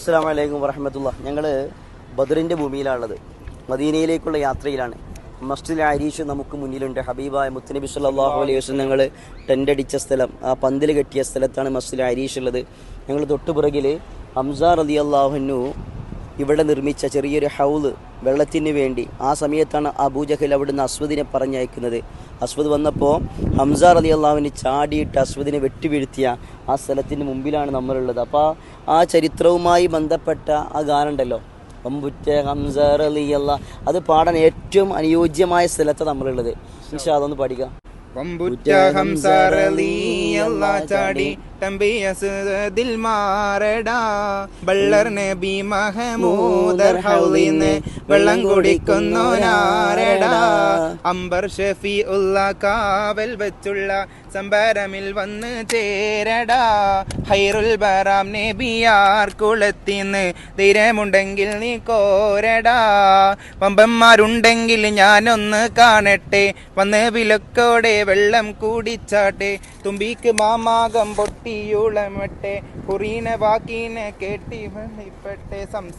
അസ്സലാമു അലൈക്കും വറഹ്മത്തുള്ളാഹി. ഞങ്ങൾ ബദറിൻ്റെ ഭൂമിയിലാണുള്ളത്. മദീനയിലേക്കുള്ള യാത്രയിലാണ്. മസ്ജിദുൽ അരീഷ് നമുക്ക് മുന്നിലുണ്ട്. ഹബീബായ മുത്തുനബി സല്ലല്ലാഹു അലൈഹി വസല്ലം ഞങ്ങൾ ടെൻ്റ് അടിച്ച സ്ഥലം, ആ പന്തൽ കെട്ടിയ സ്ഥലത്താണ് മസ്ജിദുൽ അരീഷ് ഉള്ളത്. ഞങ്ങൾ തൊട്ടുപിറകിൽ ഹംസ റളിയല്ലാഹു അൻഹു ഇവിടെ നിർമ്മിച്ച ചെറിയൊരു ഹൗള് വെള്ളത്തിന് വേണ്ടി, ആ സമയത്താണ് അബൂജഹൽ അവിടുന്ന് അസ്വദിനെ പറഞ്ഞയക്കുന്നത്. അസ്വദ് വന്നപ്പോൾ ഹംസ റളിയല്ലാഹു അൻഹു ചാടിയിട്ട് അസ്വദിനെ വെട്ടിവീഴ്ത്തിയ ആ സ്ഥലത്തിന് മുമ്പിലാണ് നമ്മളുള്ളത്. അപ്പോൾ ആ ചരിത്രവുമായി ബന്ധപ്പെട്ട ആ ഗാനം ഉണ്ടല്ലോ, വമ്പുറ്റ ഹംസ റളിയല്ലാഹു, അത് പാടാൻ ഏറ്റവും അനുയോജ്യമായ സ്ഥലത്താണ് നമ്മളുള്ളത്. ഇൻഷാ അല്ലാഹ് ഒന്ന് പഠിക്കാം. വമ്പുറ്റ ഹംസ റളിയല്ലാഹു ചാടി തമ്പിയസ്ദിൽ മാറടാ, ബള്ളർ നബി മഹമൂദർ ഹൗലിന്ന് വെള്ളം കുടിക്കുന്നോനാരടാ, അംബർ ഷഫീഉള്ള കാവൽ വെച്ചുള്ള സംബരമിൽ വന്ന് ചേരടാ, ഹൈറുൽ ബറാം നബിയാർ കുളത്തിന്ന് ധൈര്യമുണ്ടെങ്കിൽ നീ കോരടാ, വമ്പന്മാരുണ്ടെങ്കിൽ ഞാനൊന്ന് കാണട്ടെ, വന്ന് വിലക്കോടെ വെള്ളം കൂടിച്ചാട്ടെ, തുമ്പിക്ക് മാമാകം പൊട്ടിയുളമട്ടെ, കുറീന വാക്കീനെ കേട്ടി വെളിപ്പെട്ടെ, സംസാ